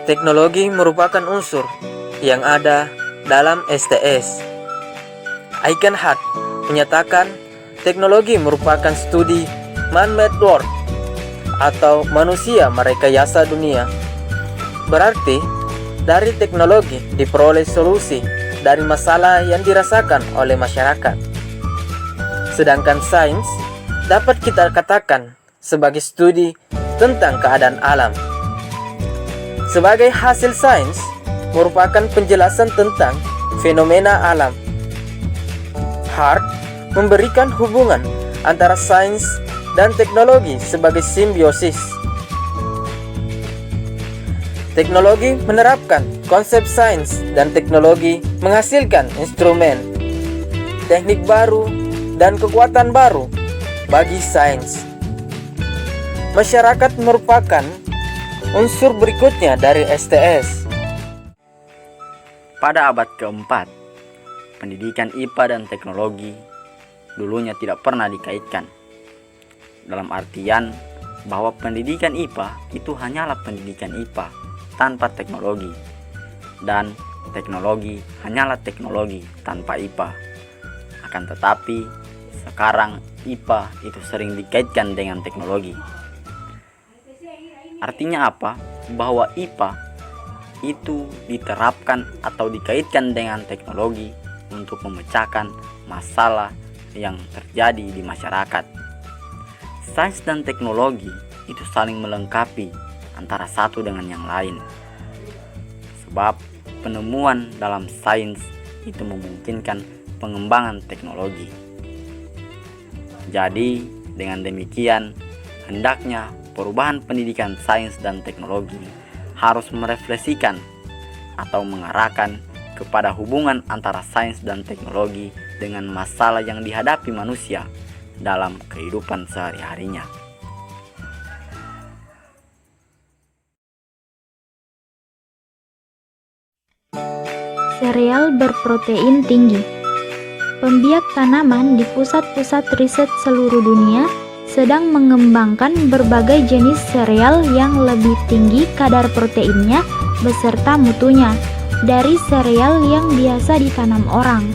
Teknologi merupakan unsur yang ada dalam STS. Eichenhardt menyatakan teknologi merupakan studi man-made world atau manusia merekayasa dunia. Berarti dari teknologi diperoleh solusi dari masalah yang dirasakan oleh masyarakat. Sedangkan sains dapat kita katakan sebagai studi tentang keadaan alam. Sebagai hasil sains merupakan penjelasan tentang fenomena alam. Hart memberikan hubungan antara sains dan teknologi sebagai simbiosis. Teknologi menerapkan konsep sains dan teknologi menghasilkan instrumen, teknik baru, dan kekuatan baru bagi sains. Masyarakat merupakan unsur berikutnya dari STS. Pada abad keempat, pendidikan IPA dan teknologi dulunya tidak pernah dikaitkan. Dalam artian bahwa pendidikan IPA itu hanyalah pendidikan IPA tanpa teknologi, dan teknologi hanyalah teknologi tanpa IPA. Akan tetapi, sekarang IPA itu sering dikaitkan dengan teknologi. Artinya apa? Bahwa IPA itu diterapkan atau dikaitkan dengan teknologi untuk memecahkan masalah yang terjadi di masyarakat. Sains dan teknologi itu saling melengkapi antara satu dengan yang lain. Sebab penemuan dalam sains itu memungkinkan pengembangan teknologi. Jadi, dengan demikian, hendaknya perubahan pendidikan sains dan teknologi harus merefleksikan atau mengarahkan kepada hubungan antara sains dan teknologi dengan masalah yang dihadapi manusia dalam kehidupan sehari-harinya. Sereal berprotein tinggi. Pembiak tanaman di pusat-pusat riset seluruh dunia sedang mengembangkan berbagai jenis sereal yang lebih tinggi kadar proteinnya beserta mutunya dari sereal yang biasa ditanam orang.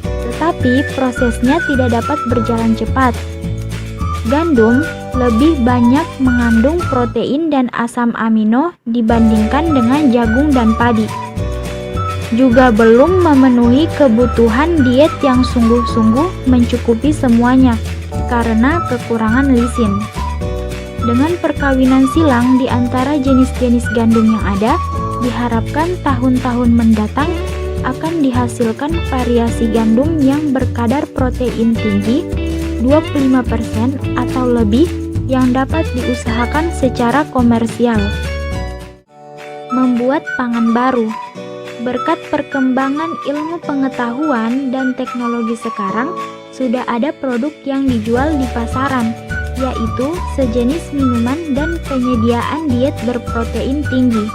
Tetapi prosesnya tidak dapat berjalan cepat. Gandum lebih banyak mengandung protein dan asam amino dibandingkan dengan jagung dan padi. Juga belum memenuhi kebutuhan diet yang sungguh-sungguh mencukupi semuanya karena kekurangan lisin. Dengan perkawinan silang di antara jenis-jenis gandum yang ada, diharapkan tahun-tahun mendatang akan dihasilkan variasi gandum yang berkadar protein tinggi 25% atau lebih yang dapat diusahakan secara komersial. Membuat pangan baru. Berkat perkembangan ilmu pengetahuan dan teknologi sekarang, sudah ada produk yang dijual di pasaran, yaitu sejenis minuman dan penyediaan diet berprotein tinggi.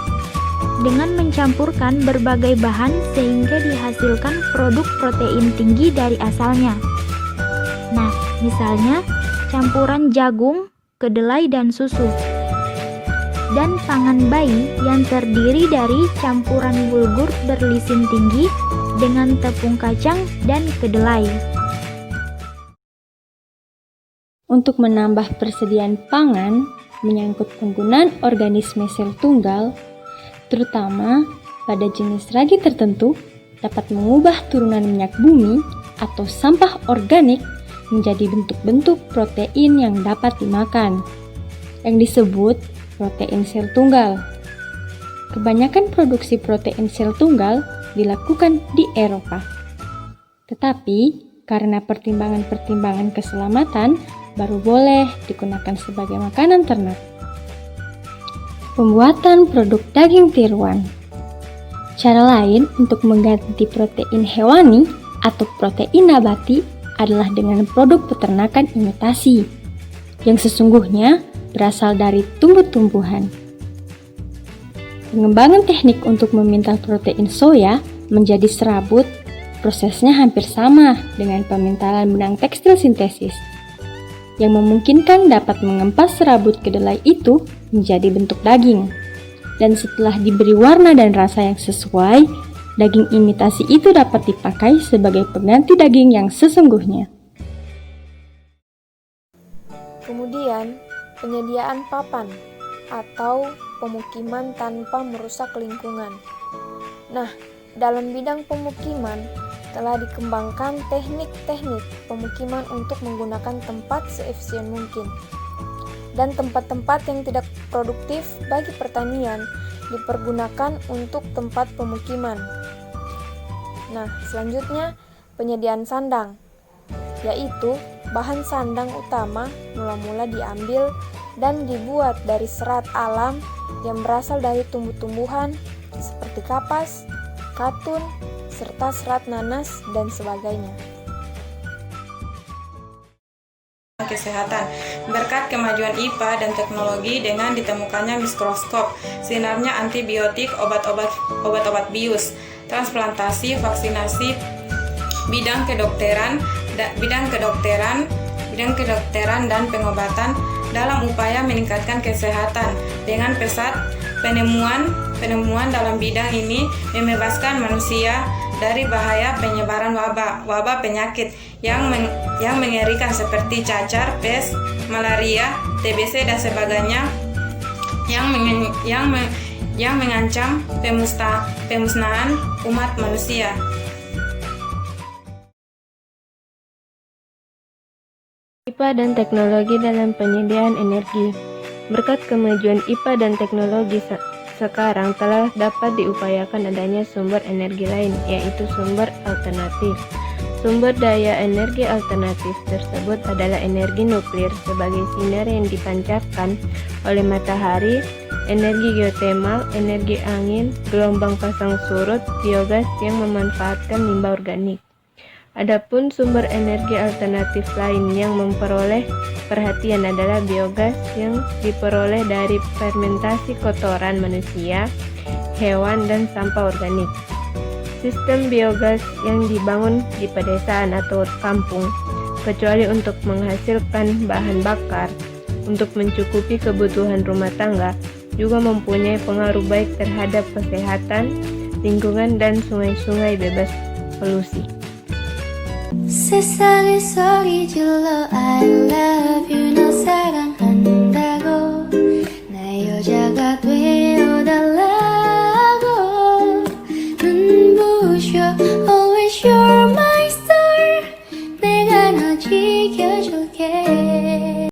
Dengan mencampurkan berbagai bahan sehingga dihasilkan produk protein tinggi dari asalnya. Nah, misalnya campuran jagung, kedelai, dan susu. Dan pangan bayi yang terdiri dari campuran bulgur berlisin tinggi dengan tepung kacang dan kedelai. Untuk menambah persediaan pangan menyangkut penggunaan organisme sel tunggal, terutama pada jenis ragi tertentu, dapat mengubah turunan minyak bumi atau sampah organik menjadi bentuk-bentuk protein yang dapat dimakan, yang disebut protein sel tunggal. Kebanyakan produksi protein sel tunggal dilakukan di Eropa. Tetapi, karena pertimbangan-pertimbangan keselamatan, baru boleh digunakan sebagai makanan ternak. Pembuatan produk daging tiruan. Cara lain untuk mengganti protein hewani atau protein nabati adalah dengan produk peternakan imitasi, yang sesungguhnya berasal dari tumbuh-tumbuhan. Pengembangan teknik untuk memintal protein soya menjadi serabut, prosesnya hampir sama dengan pemintalan benang tekstil sintesis, yang memungkinkan dapat mengempas serabut kedelai itu menjadi bentuk daging. dan setelah diberi warna dan rasa yang sesuai, daging imitasi itu dapat dipakai sebagai pengganti daging yang sesungguhnya. Kemudian, penyediaan papan atau pemukiman tanpa merusak lingkungan. Nah, dalam bidang pemukiman telah dikembangkan teknik-teknik pemukiman untuk menggunakan tempat seefisien mungkin. Dan tempat-tempat yang tidak produktif bagi pertanian dipergunakan untuk tempat pemukiman. Nah, selanjutnya penyediaan sandang, yaitu bahan sandang utama mula-mula diambil dan dibuat dari serat alam yang berasal dari tumbuh-tumbuhan seperti kapas, katun, serta serat nanas dan sebagainya. Kesehatan. Berkat kemajuan IPA dan teknologi dengan ditemukannya mikroskop, sinarnya antibiotik, obat-obat bius, transplantasi, vaksinasi, bidang kedokteran dan pengobatan dalam upaya meningkatkan kesehatan dengan pesat penemuan dalam bidang ini membebaskan manusia dari bahaya penyebaran wabah penyakit yang mengerikan seperti cacar, pes, malaria, TBC dan sebagainya yang mengancam pemusnahan umat manusia. IPA dan teknologi dalam penyediaan energi. Berkat kemajuan IPA dan teknologi sekarang telah dapat diupayakan adanya sumber energi lain, yaitu sumber alternatif. Sumber daya energi alternatif tersebut adalah energi nuklir sebagai sinar yang dipancarkan oleh matahari, energi geotermal, energi angin, gelombang pasang surut, biogas yang memanfaatkan limbah organik. Adapun sumber energi alternatif lain yang memperoleh perhatian adalah biogas yang diperoleh dari fermentasi kotoran manusia, hewan, dan sampah organik. Sistem biogas yang dibangun di pedesaan atau kampung, kecuali untuk menghasilkan bahan bakar untuk mencukupi kebutuhan rumah tangga, juga mempunyai pengaruh baik terhadap kesehatan, lingkungan, dan sungai-sungai bebas polusi. 세상에서 잊을러 I love you 너 사랑한다고 내 여자가 되어달라고 눈부셔 always you're my